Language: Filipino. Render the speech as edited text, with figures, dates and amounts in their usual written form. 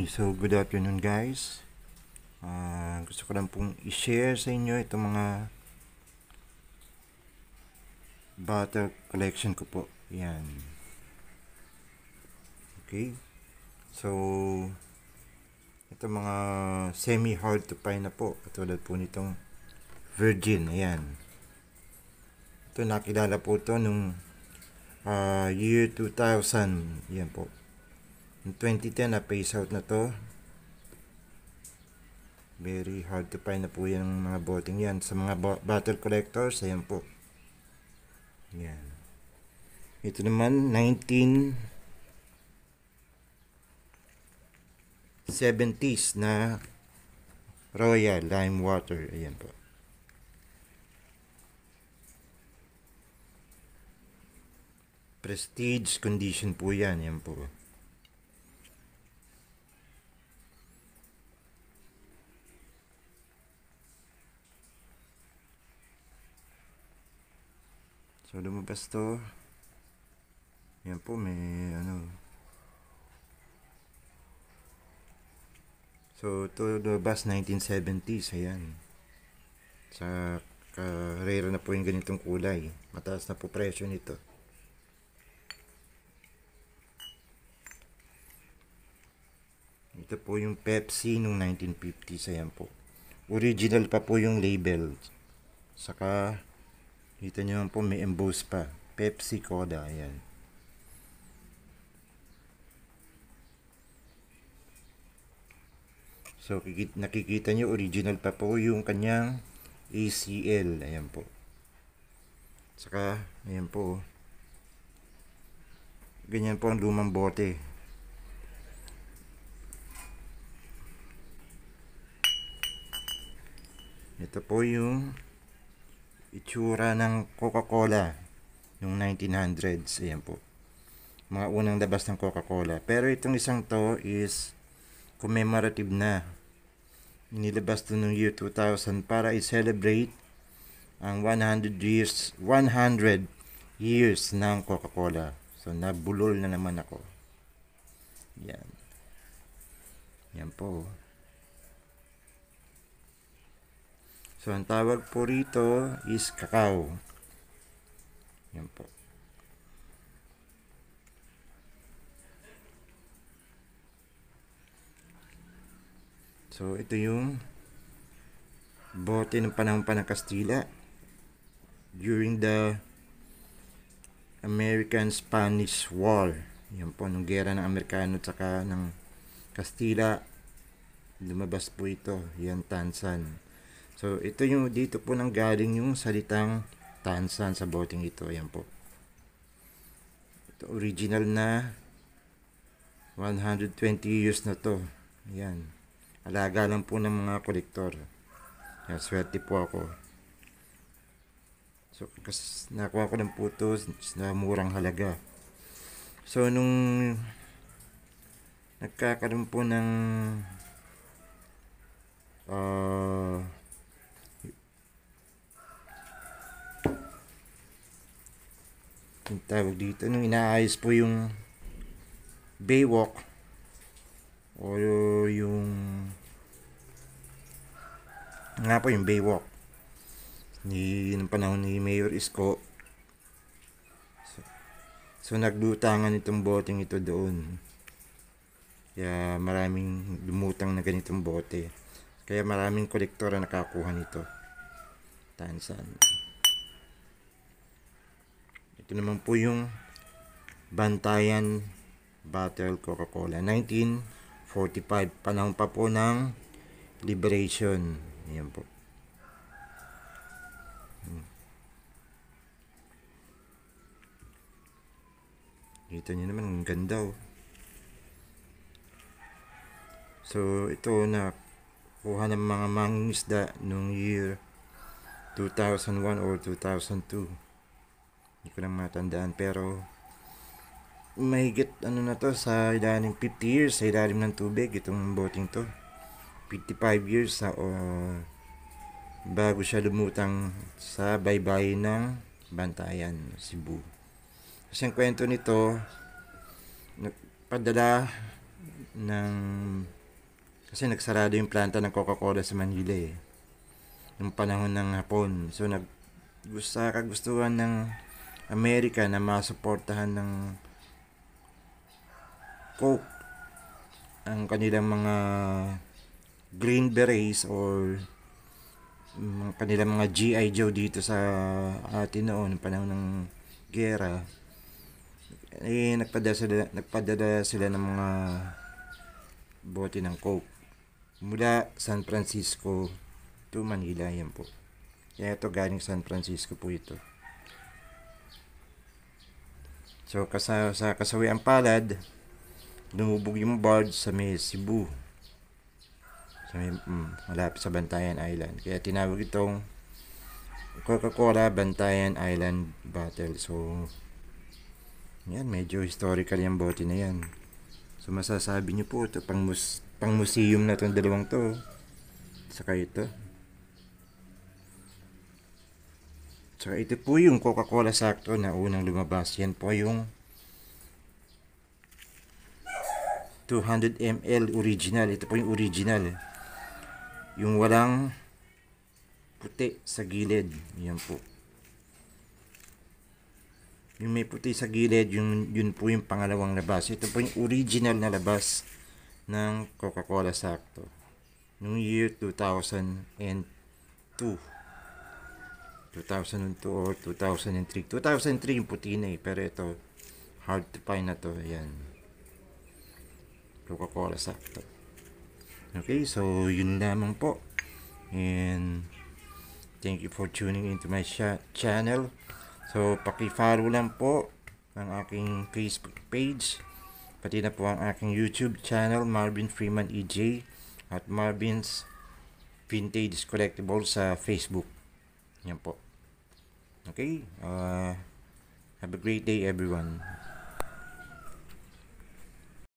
So good afternoon guys. Gusto ko lang pong i-share sa inyo itong mga bottle collection ko po. Yan. Okay. So ito mga semi hard to find na po. Katulad po nitong Virgin. Ayan. Ito nakilala po ito nung year 2000. Yan po. In 2010 na phase out na to. Very hard to find na po yung mga boteng yan. Sa mga bottle collectors, ayan po. Yan. Ito naman, 1970s na Royal Lime Water. Ayan po. Prestige condition po yan. Ayan po. So lumabas to. Yan po, may ano. So ito lumabas 1970s. Ayan. Sa rare na po yung ganitong kulay. Mataas na po presyo nito. Ito po yung Pepsi nung 1950s. Ayan po. Original pa po yung label. Saka dito nyo po may emboss pa. Pepsi Cola. Ayan. So nakikita nyo original pa po yung kanyang ACL. Ayan po. Saka ayan po. Ganyan po ang lumang bote. Ito po yung itsura ng Coca-Cola noong 1900s. Ayan po. Mga unang labas ng Coca-Cola. Pero itong isang to is commemorative na. Inilabas to noong year 2000 para i-celebrate ang 100 years ng Coca-Cola. So nabulol na naman ako. Yan. Yan po. So, ang tawag po rito is cacao. Yan po. So, ito yung bote ng panahon pa ng Kastila during the American-Spanish War. Yan po, nung gera ng Amerikano at saka ng Kastila, lumabas po ito. Yan, Tansan. So, ito yung dito po nang galing yung salitang Tansan sa boteng ito. Ayan po. Ito original na 120 years na to. Ayan. Alaga lang po ng mga kolektor. Ayan, swerte po ako. So, kasi nakuha ko ng po ito na murang halaga. So, nung nagkakaroon po ng yung tawag dito, nung inaayos po yung Baywalk o yung nga po yung Baywalk ng panahon ni Mayor Isko. So naglutangan itong boteng ito doon. Kaya maraming lumutang na ganitong bote. Kaya maraming kolektor na nakakuha nito. Tansan. Ito naman po yung Bantayan Bottle Coca-Cola 1945, panahon pa po ng Liberation. Ayan po. Dito nyo naman, ang ganda oh. So ito na kuha ng mga mangingisda noong year 2001 or 2002. Hindi ko lang matandaan, pero mahigit ano na to, sa ilalim 50 years sa ilalim ng tubig itong boating to. 55 years sa bago siya lumutang sa baybayin ng Bantayan, Cebu. Kasi ang kwento nito, nagpadala ng Kasi nagsarado yung planta ng Coca-Cola sa Manila eh. Nung panahon ng Hapon. So sa kagustuhan ng Amerika na masuportahan ng Coke ang kanilang mga Green Berets or kanilang mga GI Joe dito sa atin noon, panahon ng gera, eh nagpadala sila ng mga bote ng Coke mula San Francisco to Manila. Yan po. Kaya ito galing San Francisco po ito. So sa kasawiang palad, lumubog yung barge sa may Cebu. Sa may, malapit sa Bantayan Island. Kaya tinawag itong Coca-Cola Bantayan Island Battle. So, yan, medyo historical yung bote na yan. So, masasabi nyo po, ito, pang museum na itong dalawang to. Saka ito. Saka ito po yung Coca-Cola Sakto na unang lumabas. Yan po yung 200 ml original. Ito po yung original. Yung walang puti sa gilid. Yan po. Yung may puti sa gilid, yun po yung pangalawang labas. Ito po yung original na labas ng Coca-Cola Sakto. Noong year 2002. 2002 or 2003. 2003 yung puti na eh. Pero ito, hard to find na to. Ayan. Coca-Cola Sakto. Okay, so yun lamang po. And thank you for tuning into my channel. So, paki-follow lang po ang aking Facebook page. Pati na po ang aking YouTube channel, Marvin Freeman EJ, at Marvin's Vintage Collectible sa Facebook. Yan po. Okay, have a great day everyone.